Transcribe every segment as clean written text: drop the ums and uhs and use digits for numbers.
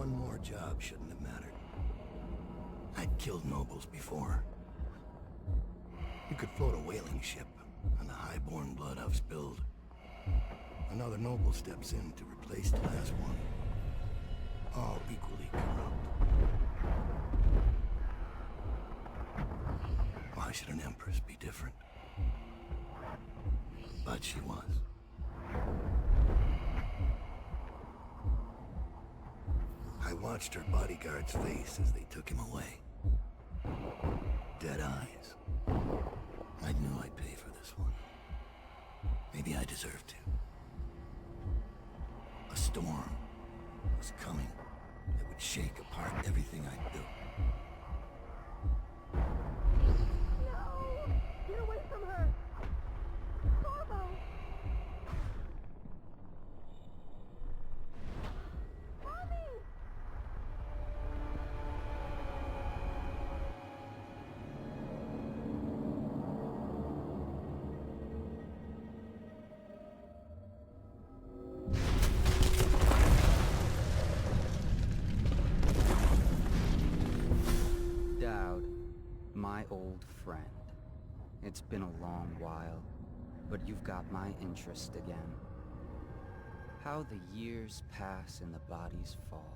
one more job shouldn't have mattered. I'd killed nobles before. You could float a whaling ship, and the high-born blood I've spilled. Another noble steps in to replace the last one. All equally corrupt. Why should an empress be different? But she was. I watched her bodyguard's face as they took him away. Dead eyes. I knew I'd pay for this one. Maybe I deserved to. A storm was coming that would shake apart everything I'd built. No! Get away from her! Corvo! Mommy! Dowd, my old friend. It's been a long while, but you've got my interest again. How the years pass and the bodies fall.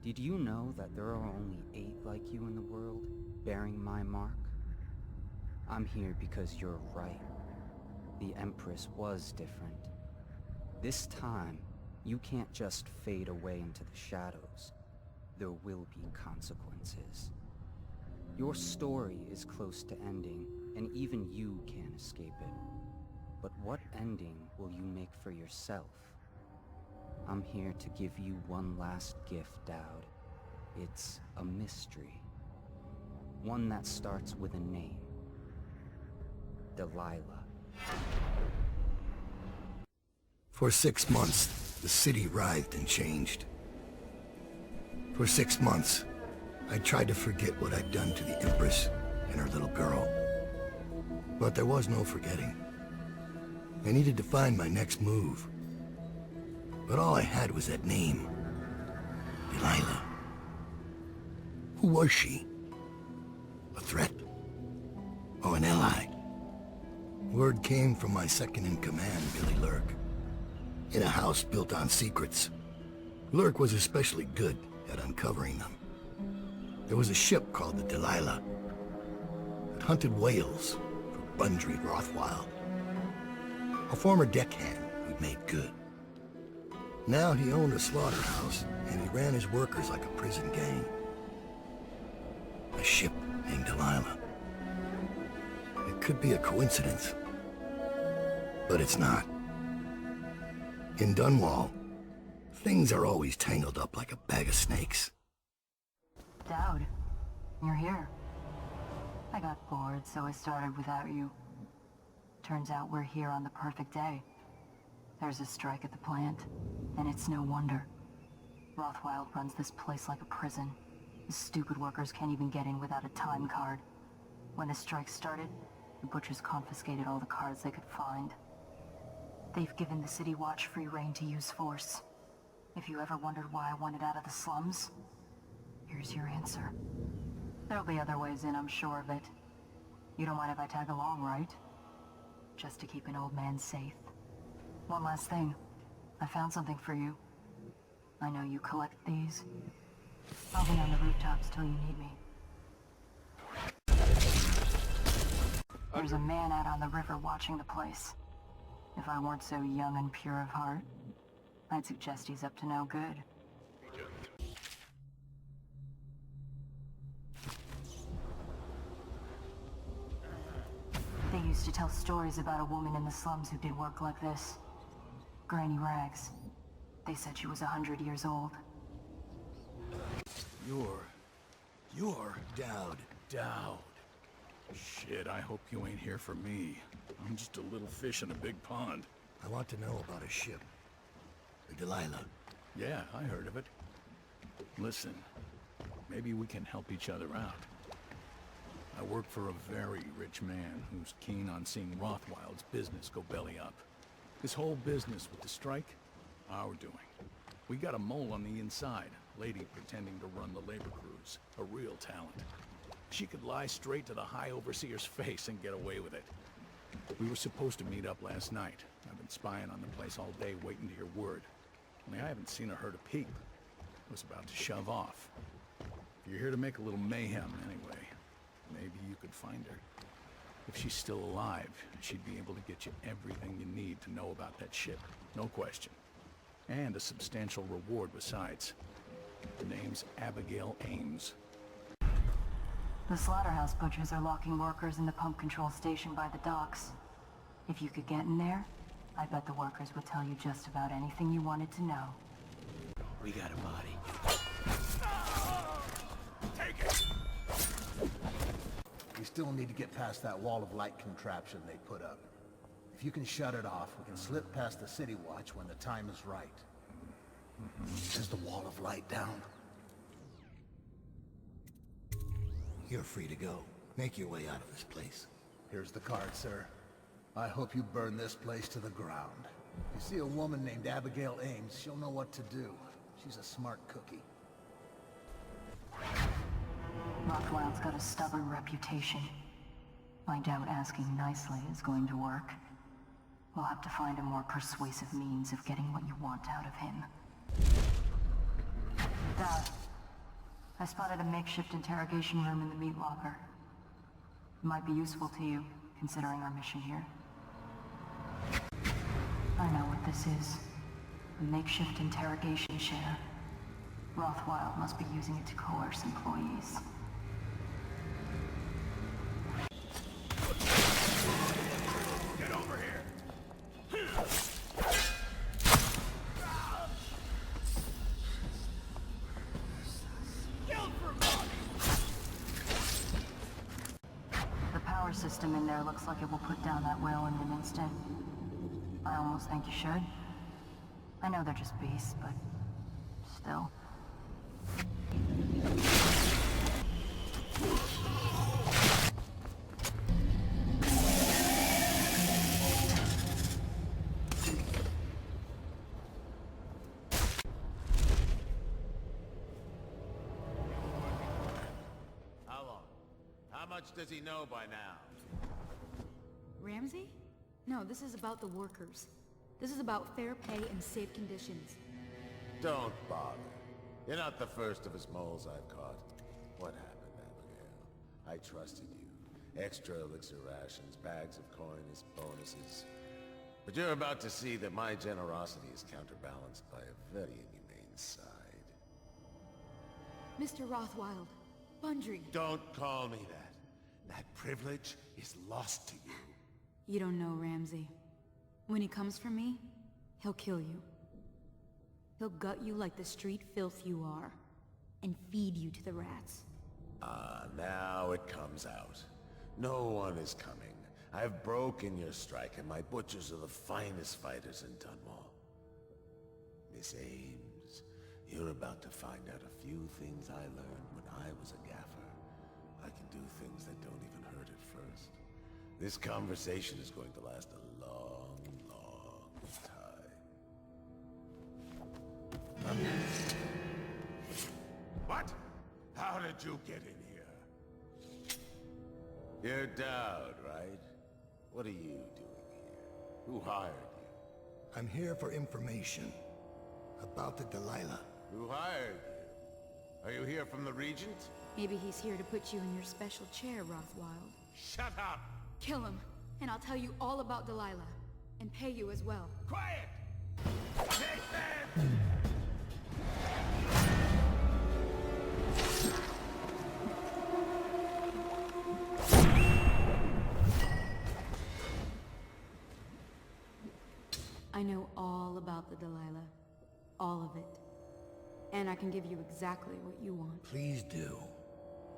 Did you know that there are only 8 like you in the world, bearing my mark? I'm here because you're right. The Empress was different. This time, you can't just fade away into the shadows. There will be consequences. Your story is close to ending, and even you can't escape it. But what ending will you make for yourself? I'm here to give you one last gift, Dowd. It's a mystery. One that starts with a name. Delilah. For 6 months, the city writhed and changed. For 6 months, I tried to forget what I'd done to the Empress and her little girl. But there was no forgetting. I needed to find my next move. But all I had was that name. Delilah. Who was she? A threat? Or an ally? Word came from my second-in-command, Billy Lurk. In a house built on secrets. Lurk was especially good at uncovering them. There was a ship called the Delilah that hunted whales for Bundry Rothwild. A former deckhand who'd made good. Now he owned a slaughterhouse, and he ran his workers like a prison gang. A ship named Delilah. It could be a coincidence, but it's not. In Dunwall, things are always tangled up like a bag of snakes. Dowd, you're here. I got bored, so I started without you. Turns out we're here on the perfect day. There's a strike at the plant, and it's no wonder. Rothwild runs this place like a prison. The stupid workers can't even get in without a time card. When the strike started, the butchers confiscated all the cards they could find. They've given the City Watch free rein to use force. If you ever wondered why I wanted out of the slums, here's your answer. There'll be other ways in, I'm sure of it. You don't mind if I tag along, right? Just to keep an old man safe. One last thing. I found something for you. I know you collect these. I'll be on the rooftops till you need me. There's a man out on the river watching the place. If I weren't so young and pure of heart, I'd suggest he's up to no good. They used to tell stories about a woman in the slums who did work like this. Granny Rags. They said she was 100 years old. You're Dowd. Dowd. Shit, I hope you ain't here for me. I'm just a little fish in a big pond. I want to know about a ship. The Delilah. Yeah, I heard of it. Listen, maybe we can help each other out. I work for a very rich man who's keen on seeing Rothwild's business go belly up. This whole business with the strike, our doing. We got a mole on the inside, lady pretending to run the labor crews. A real talent. She could lie straight to the High Overseer's face and get away with it. We were supposed to meet up last night. I've been spying on the place all day waiting to hear word. Only I haven't seen or heard a peep. I was about to shove off. If you're here to make a little mayhem anyway, maybe you could find her. If she's still alive, she'd be able to get you everything you need to know about that ship. No question. And a substantial reward besides. Her name's Abigail Ames. The slaughterhouse butchers are locking workers in the pump control station by the docks. If you could get in there, I bet the workers would tell you just about anything you wanted to know. We got a body. Take it! We still need to get past that wall of light contraption they put up. If you can shut it off, we can slip past the city watch when the time is right. Is the wall of light down? You're free to go. Make your way out of this place. Here's the card, sir. I hope you burn this place to the ground. If you see a woman named Abigail Ames, she'll know what to do. She's a smart cookie. Rothwild's got a stubborn reputation. I doubt asking nicely is going to work. We'll have to find a more persuasive means of getting what you want out of him. Dad, I spotted a makeshift interrogation room in the meat locker. It might be useful to you, considering our mission here. I know what this is. A makeshift interrogation chair. Rothwild must be using it to coerce employees. Get over here! The power system in there looks like it will put down that whale in an instant. I almost think you should. I know they're just beasts, but still. How long? How much does he know by now? Ramsey? No, this is about the workers. This is about fair pay and safe conditions. Don't bother. You're not the first of his moles I've caught. What happened, Abigail? I trusted you. Extra elixir rations, bags of coins, bonuses. But you're about to see that my generosity is counterbalanced by a very inhumane side. Mr. Rothwild, Bundry. Don't call me that. That privilege is lost to you. You don't know Ramsey. When he comes for me, he'll kill you. He'll gut you like the street filth you are, and feed you to the rats. Ah, now it comes out. No one is coming. I've broken your strike, and my butchers are the finest fighters in Dunwall. Miss Ames, you're about to find out a few things I learned when I was a gaffer. I can do things that don't even hurt at first. This conversation is going to last a long, long time. What? How did you get in here? You're Dowd, right? What are you doing here? Who hired you? I'm here for information about the Delilah. Who hired you? Are you here from the Regent? Maybe he's here to put you in your special chair, Rothwild. Shut up! Kill him, and I'll tell you all about Delilah. And pay you as well. Quiet! Take them! I know all about the Delilah. All of it. And I can give you exactly what you want. Please do.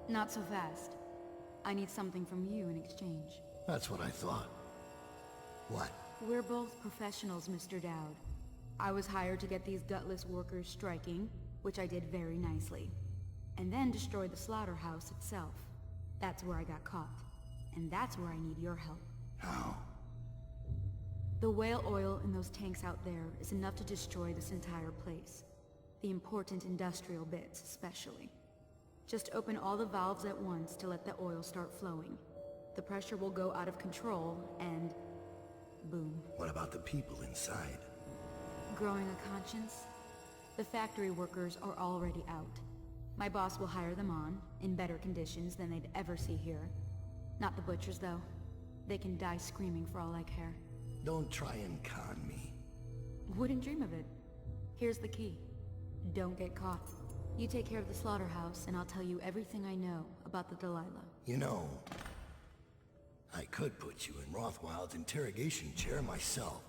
Not so fast. I need something from you in exchange. That's what I thought. What? We're both professionals, Mr. Dowd. I was hired to get these gutless workers striking, which I did very nicely. And then destroy the slaughterhouse itself. That's where I got caught. And that's where I need your help. How? The whale oil in those tanks out there is enough to destroy this entire place. The important industrial bits, especially. Just open all the valves at once to let the oil start flowing. The pressure will go out of control, and... boom. What about the people inside? Growing a conscience? The factory workers are already out. My boss will hire them on, in better conditions than they'd ever see here. Not the butchers, though. They can die screaming for all I care. Don't try and con me. Wouldn't dream of it. Here's the key. Don't get caught. You take care of the slaughterhouse, and I'll tell you everything I know about the Delilah. You know, I could put you in Rothwild's interrogation chair myself.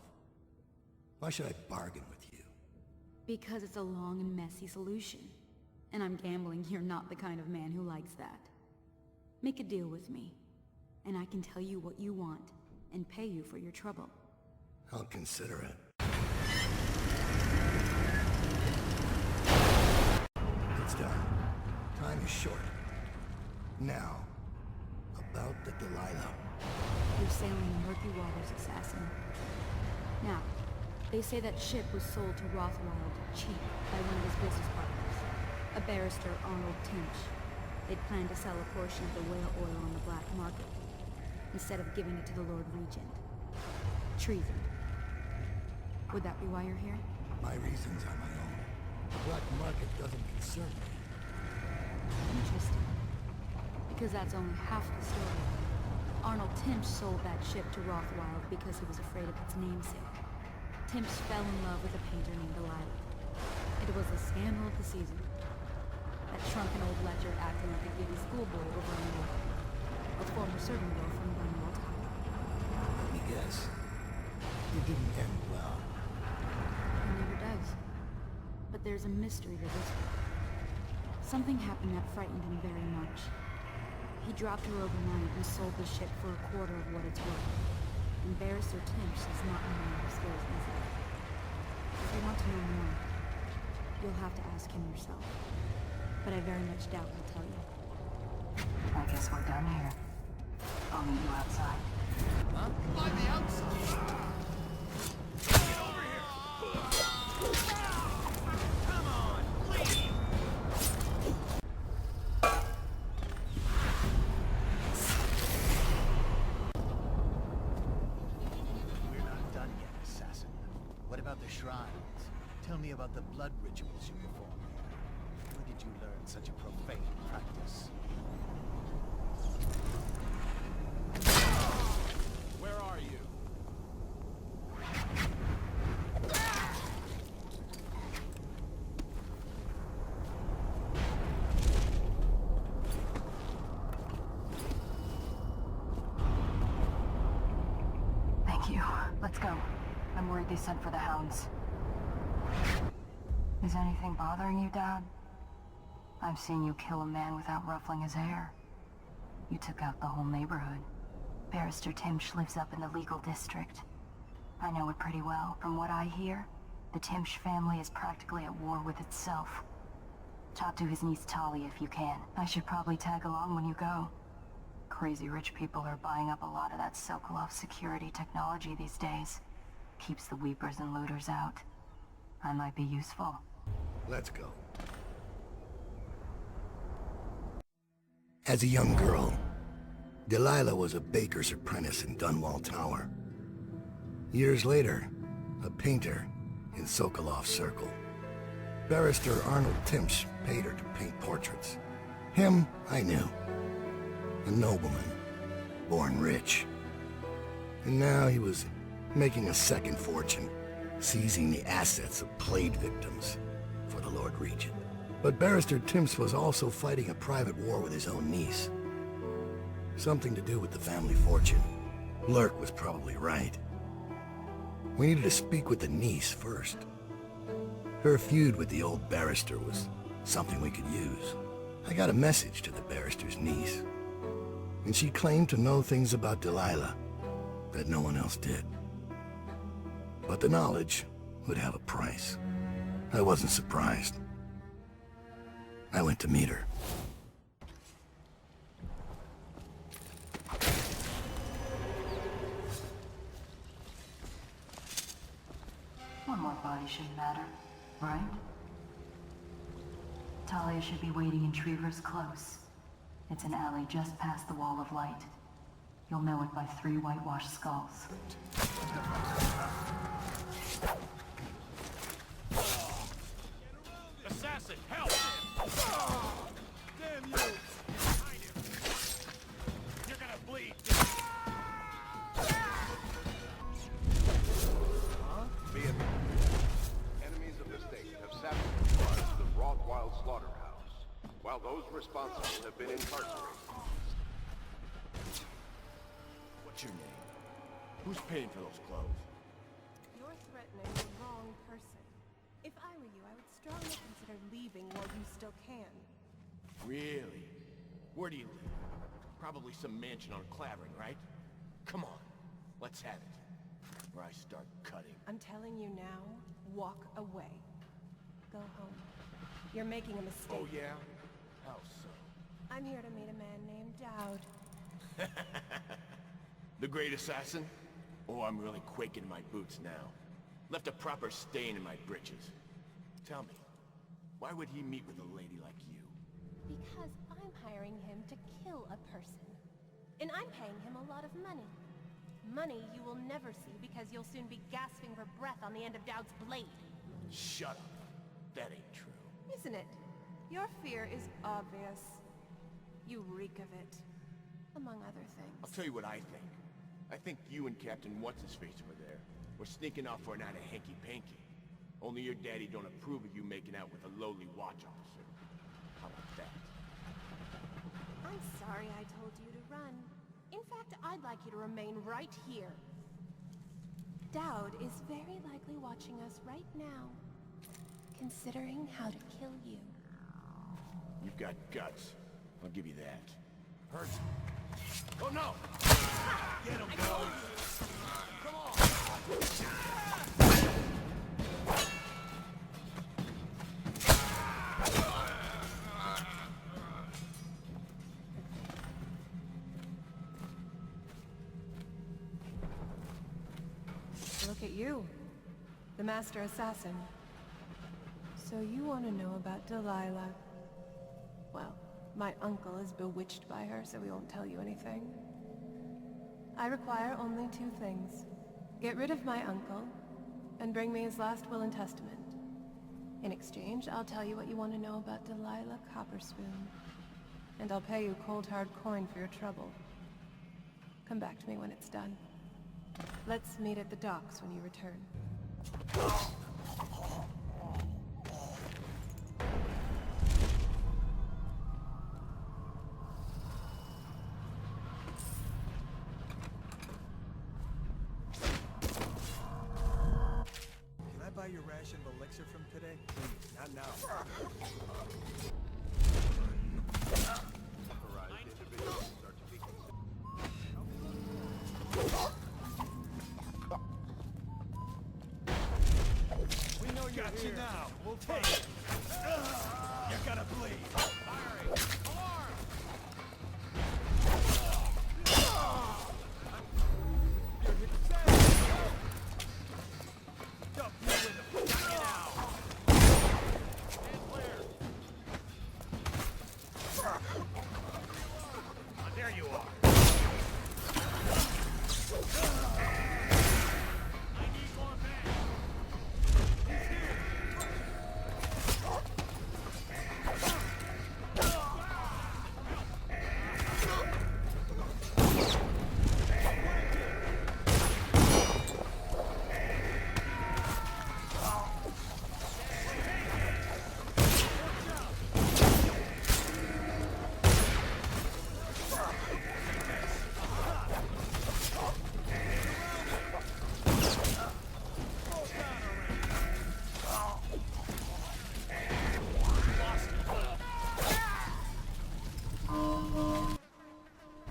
Why should I bargain with you? Because it's a long and messy solution. And I'm gambling you're not the kind of man who likes that. Make a deal with me, and I can tell you what you want, and pay you for your trouble. I'll consider it. It's done. Time is short. Now, about the Delilah. You're sailing in murky waters, assassin. Now, they say that ship was sold to Rothwild cheap by one of his business partners, a barrister, Arnold Tinch. They'd planned to sell a portion of the whale oil on the black market, instead of giving it to the Lord Regent. Treason. Would that be why you're here? My reasons are my own. The black market doesn't concern me. Interesting. Because that's only half the story. Arnold Timsh sold that ship to Rothwild because he was afraid of its namesake. Timsh fell in love with a painter named Delilah. It was the scandal of the season. That shrunken old ledger acting like a giddy schoolboy over on the wall. A former servant girl from Dunwall Tower. Let me guess. It didn't end well. It never does. But there's a mystery to this one. Something happened that frightened him very much. He dropped her overnight and sold the ship for a quarter of what it's worth. And Barrister Timsh is not a man who scares easily. If you want to know more, you'll have to ask him yourself. But I very much doubt he'll tell you. I guess we're done here. I'll meet you outside. Huh? By the outside? Get over here! Come on, leave! We're not done yet, assassin. What about the shrines? Tell me about the blood rituals you perform here. Where did you learn such a profane practice? Where are you? Thank you. Let's go. I'm worried they sent for the hounds. Is anything bothering you, Dad? I've seen you kill a man without ruffling his hair. You took out the whole neighborhood. Barrister Timsh lives up in the legal district. I know it pretty well. From what I hear, the Timsh family is practically at war with itself. Talk to his niece Tali if you can. I should probably tag along when you go. Crazy rich people are buying up a lot of that Sokolov security technology these days. Keeps the weepers and looters out. I might be useful. Let's go. As a young girl, Delilah was a baker's apprentice in Dunwall Tower. Years later, a painter in Sokolov Circle. Barrister Arnold Timsh paid her to paint portraits. Him, I knew. A nobleman, born rich. And now he was making a second fortune, seizing the assets of plague victims for the Lord Regent. But Barrister Timsh was also fighting a private war with his own niece. Something to do with the family fortune. Lurk was probably right. We needed to speak with the niece first. Her feud with the old barrister was something we could use. I got a message to the barrister's niece, and she claimed to know things about Delilah that no one else did. But the knowledge would have a price. I wasn't surprised. I went to meet her. One more body shouldn't matter, right? Talia should be waiting in Trevor's Close. It's an alley just past the Wall of Light. You'll know it by 3 whitewashed skulls. Assassin, help! Damn you! Behind him. You're gonna bleed. Be it. Enemies of the state have sabotaged the Rothwild slaughterhouse, while those responsible have been incarcerated. What's your name? Who's paying for those clothes? You're threatening the wrong person. If I were you, I would strongly consider leaving while you still can. Really? Where do you live? Probably some mansion on Clavering, right? Come on, let's have it. Or I start cutting. I'm telling you now, walk away. Go home. You're making a mistake. Oh yeah? How so? I'm here to meet a man named Dowd. The great assassin? Oh, I'm really quaking in my boots now. Left a proper stain in my britches. Tell me, why would he meet with a lady like you? Because I'm hiring him to kill a person. And I'm paying him a lot of money. Money you will never see because you'll soon be gasping for breath on the end of Dowd's blade. Shut up. That ain't true. Isn't it? Your fear is obvious. You reek of it. Among other things. I'll tell you what I think. I think you and Captain What's-His-Face over there were sneaking off for a night of hanky-panky. Only your daddy don't approve of you making out with a lowly watch officer. How about that? I'm sorry I told you to run. In fact, I'd like you to remain right here. Dowd is very likely watching us right now, considering how to kill you. You've got guts. I'll give you that. Hurts. Oh no! Get him, go! Come on! Look at you, the Master Assassin. So you want to know about Delilah? Well, my uncle is bewitched by her, so we won't tell you anything. I require only 2 things. Get rid of my uncle, and bring me his last will and testament. In exchange, I'll tell you what you want to know about Delilah Copperspoon. And I'll pay you cold hard coin for your trouble. Come back to me when it's done. Let's meet at the docks when you return. Can I buy your ration of elixir from today? Please, not now. Authorized individuals are to be considered. We know you're got you now. We'll take it. You're gonna bleed. Firing! Alarm! You're hit. Dump you in the Get out! Stand clear! Oh, there you are! I need more men! He's here!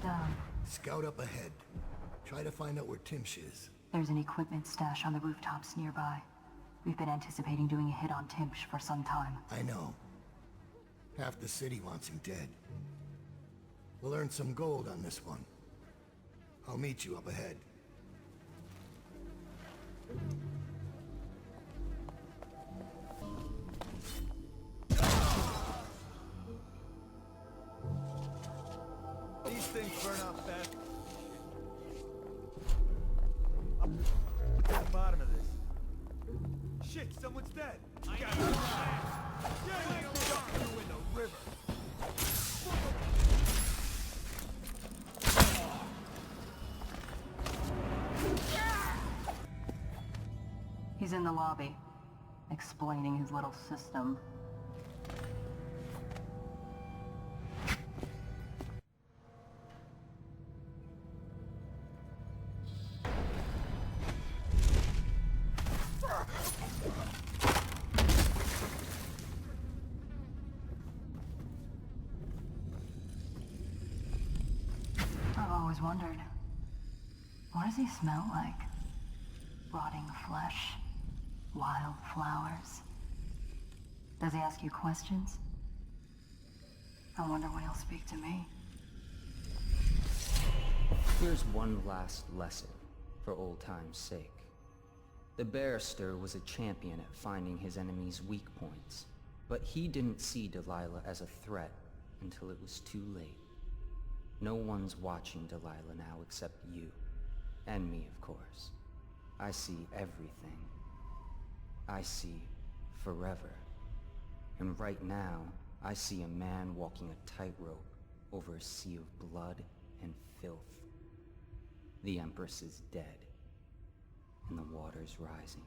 Done. Scout up ahead. Try to find out where Timsh is. There's an equipment stash on the rooftops nearby. We've been anticipating doing a hit on Timsh for some time. I know. Half the city wants him dead. We'll earn some gold on this one. I'll meet you up ahead. Shit, someone's dead. I got it. Yeah, dump you in the river. He's in the lobby, explaining his little system. I've always wondered, what does he smell like? Rotting flesh? Wild flowers? Does he ask you questions? I wonder when he'll speak to me. Here's one last lesson, for old time's sake. The barrister was a champion at finding his enemy's weak points, but he didn't see Delilah as a threat until it was too late. No one's watching Delilah now except you. And me, of course. I see everything. I see forever. And right now, I see a man walking a tightrope over a sea of blood and filth. The Empress is dead, and the water's rising.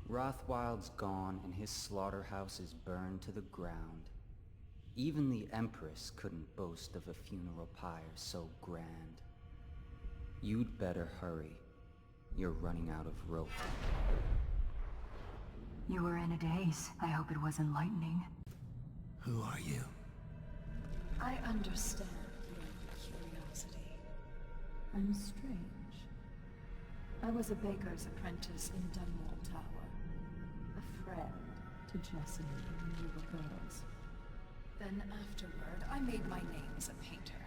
Rothwild's gone, and his slaughterhouse is burned to the ground. Even the Empress couldn't boast of a funeral pyre so grand. You'd better hurry. You're running out of rope. You were in a daze. I hope it was enlightening. Who are you? I understand your curiosity. I'm strange. I was a baker's apprentice in Dunwall Tower. A friend to Jessamine when we were girls. Then afterward, I made my name as a painter.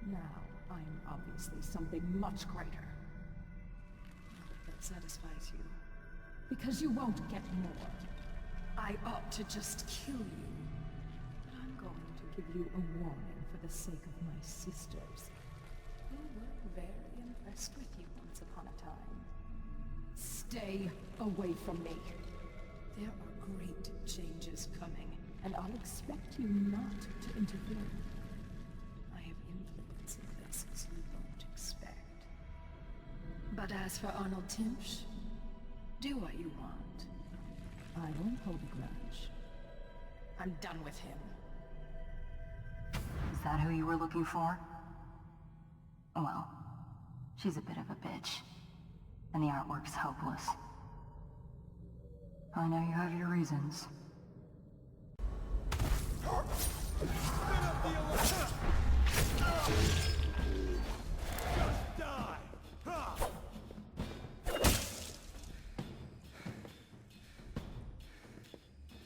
Now, I'm obviously something much greater. Not if that satisfies you. Because you won't get more. I ought to just kill you. But I'm going to give you a warning for the sake of my sisters, who were very impressed with you once upon a time. Stay away from me. There are great changes coming, and I'll expect you not to interfere. I have influence in places you won't expect. But as for Arnold Timsh, do what you want. I won't hold a grudge. I'm done with him. Is that who you were looking for? Well, she's a bit of a bitch. And the artwork's hopeless. I know you have your reasons. Just die! Ha!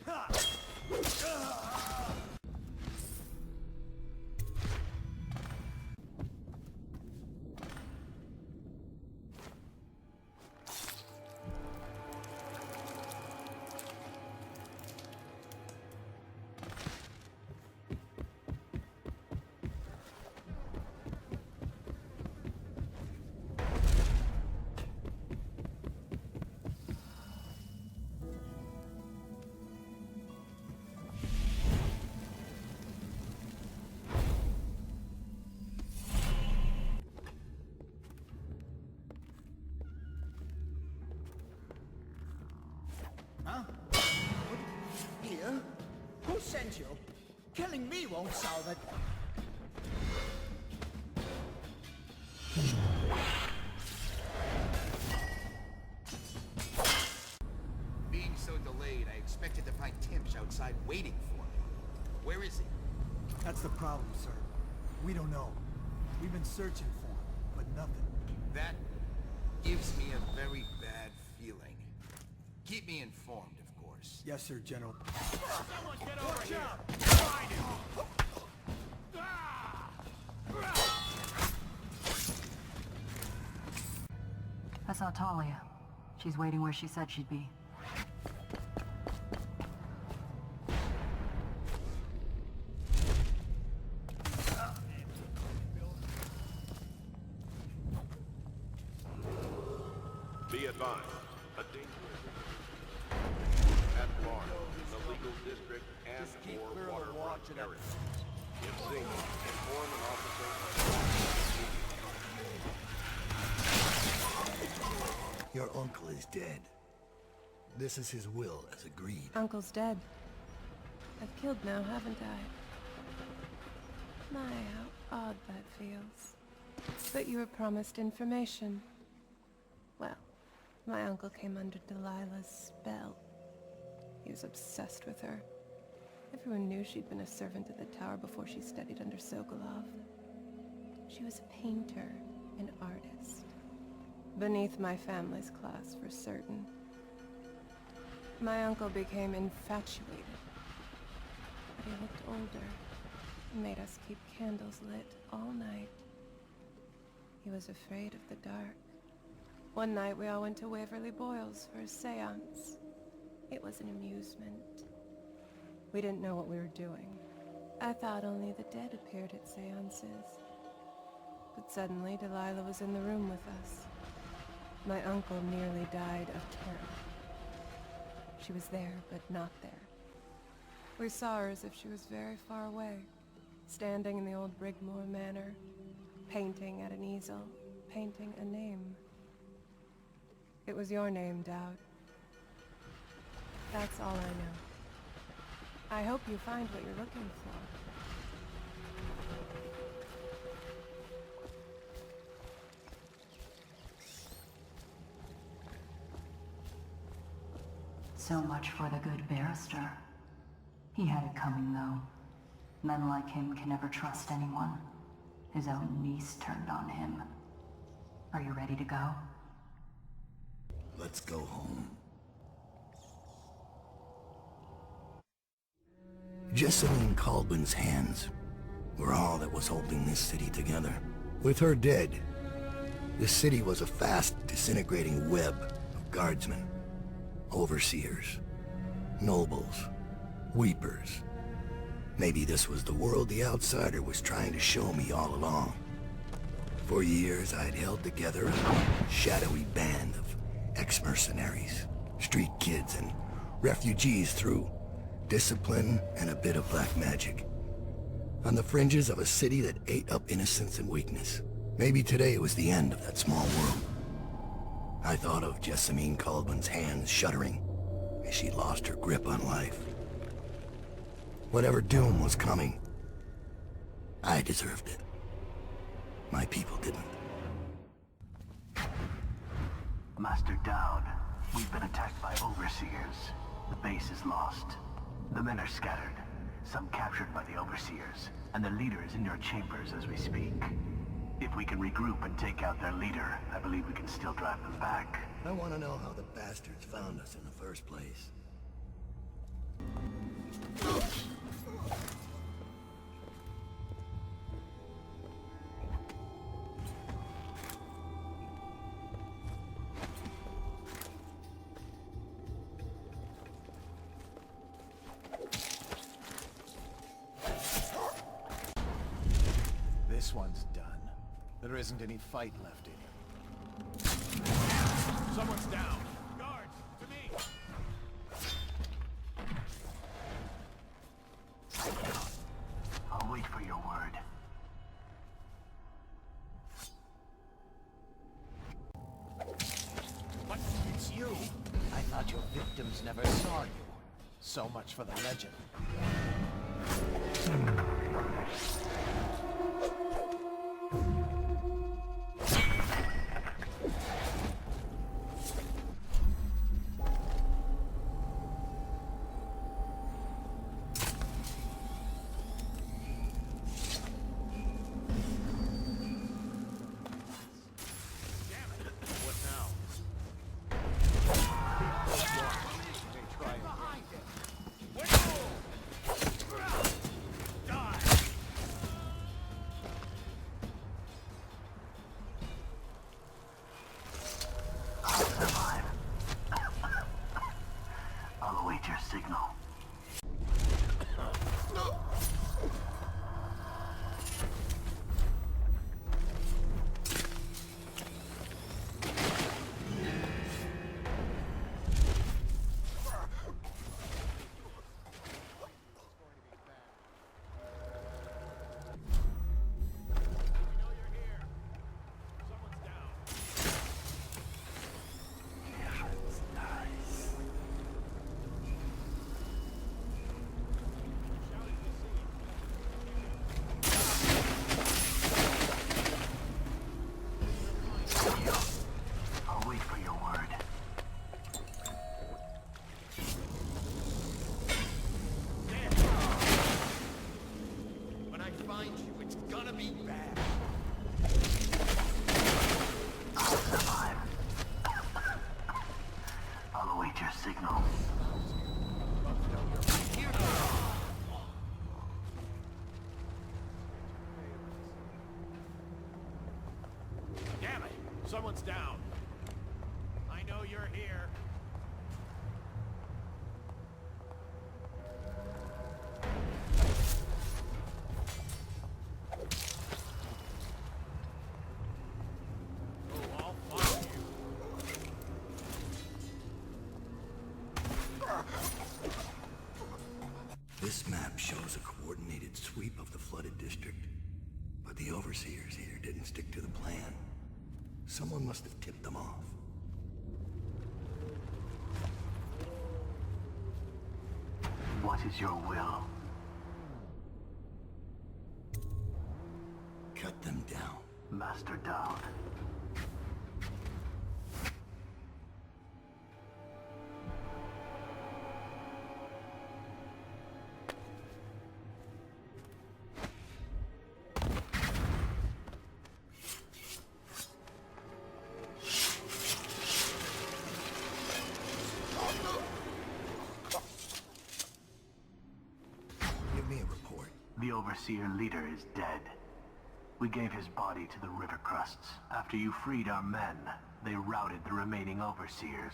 Ha! Huh? Here? Who sent you? Killing me won't solve it. Being so delayed, I expected to find Timsh outside waiting for me. Where is he? That's the problem, sir. We don't know. We've been searching for him, but nothing. That gives me a very bad feeling. Keep me informed, of course. Yes, sir, General. Someone get over here! Find him! I saw Talia. She's waiting where she said she'd be. Be advised, a dangerous legal district and Just keep or clear of the waterfront watch and territories. If seen, inform an officer. Your uncle is dead. This is his will, as agreed. Uncle's dead. I've killed now, haven't I? My, how odd that feels. But you were promised information. Well, my uncle came under Delilah's spell. He was obsessed with her. Everyone knew she'd been a servant at the tower before she studied under Sokolov. She was a painter, an artist. Beneath my family's class, for certain. My uncle became infatuated. But he looked older. He made us keep candles lit all night. He was afraid of the dark. One night we all went to Waverly Boyle's for a seance. It was an amusement. We didn't know what we were doing. I thought only the dead appeared at seances. But suddenly Delilah was in the room with us. My uncle nearly died of terror. She was there, but not there. We saw her as if she was very far away, standing in the old Brigmore Manor, painting at an easel, painting a name. It was your name, Dowd. That's all I know. I hope you find what you're looking for. So much for the good barrister. He had it coming, though. Men like him can never trust anyone. His own niece turned on him. Are you ready to go? Let's go home. Jessamine Colbin's hands were all that was holding this city together. With her dead, the city was a fast disintegrating web of guardsmen, overseers, nobles, weepers. Maybe this was the world the outsider was trying to show me all along. For years, I'd held together a shadowy band of ex-mercenaries, street kids, and refugees through discipline and a bit of black magic. On the fringes of a city that ate up innocence and weakness. Maybe today was the end of that small world. I thought of Jessamine Colbin's hands shuddering as she lost her grip on life. Whatever doom was coming, I deserved it. My people didn't. Master Dowd, we've been attacked by overseers. The base is lost. The men are scattered, some captured by the overseers, and their leader is in your chambers as we speak. If we can regroup and take out their leader, I believe we can still drive them back. I want to know how the bastards found us in the first place. This one's done. There isn't any fight left in him. Someone's down. Guards, to me. I'll wait for your word. What? It's you? I thought your victims never saw you. So much for the legend. I'll await your signal. Someone's down. I know you're here. Oh, I'll find you. This map shows a coordinated sweep of the flooded district, but the overseers here didn't stick to the plan. Someone must have tipped them off. What is your will? Cut them down. Master Dowd. Give me a report. The Overseer leader is dead. We gave his body to the river crusts. After you freed our men, they routed the remaining Overseers.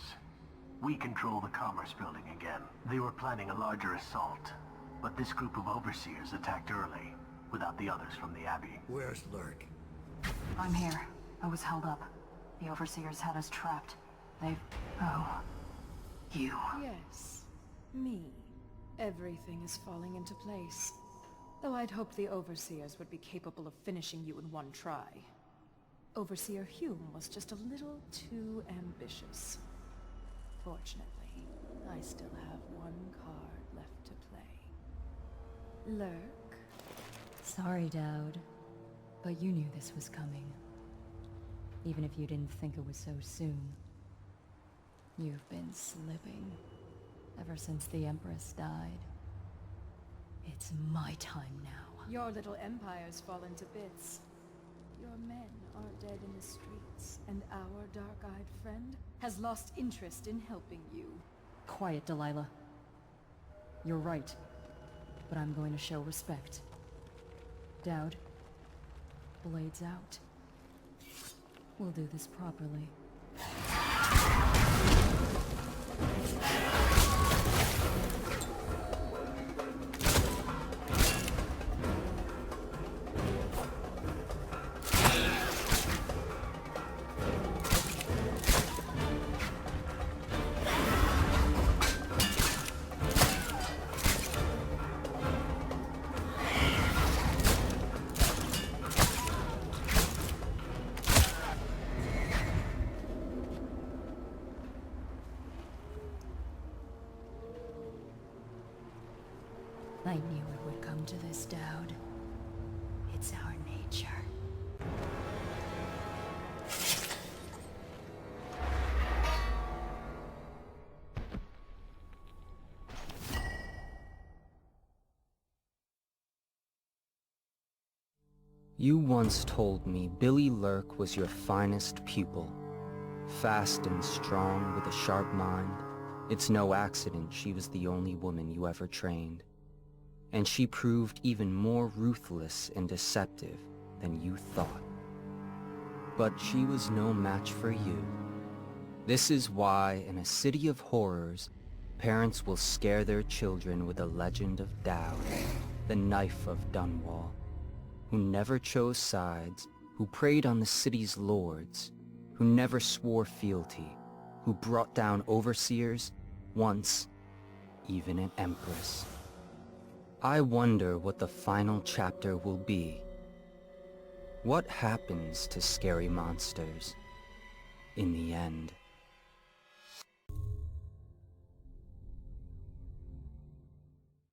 We control the Commerce Building again. They were planning a larger assault, but this group of Overseers attacked early, without the others from the Abbey. Where's Lurk? I'm here. I was held up. The Overseers had us trapped. They've... Oh. You. Yes. Me. Everything is falling into place. Though I'd hoped the Overseers would be capable of finishing you in one try. Overseer Hume was just a little too ambitious. Fortunately, I still have one card left to play. Lurk? Sorry, Dowd. But you knew this was coming. Even if you didn't think it was so soon. You've been slipping. Ever since the Empress died. It's my time now. Your little empire's fallen to bits. Your men are dead in the streets, and our dark-eyed friend has lost interest in helping you. Quiet, Delilah. You're right. But I'm going to show respect. Dowd. Blades out. We'll do this properly. I knew it would come to this, Dowd. It's our nature. You once told me Billy Lurk was your finest pupil. Fast and strong with a sharp mind. It's no accident she was the only woman you ever trained. And she proved even more ruthless and deceptive than you thought. But she was no match for you. This is why, in a city of horrors, parents will scare their children with the legend of Dowd, the knife of Dunwall, who never chose sides, who preyed on the city's lords, who never swore fealty, who brought down overseers, once even an empress. I wonder what the final chapter will be. What happens to scary monsters in the end?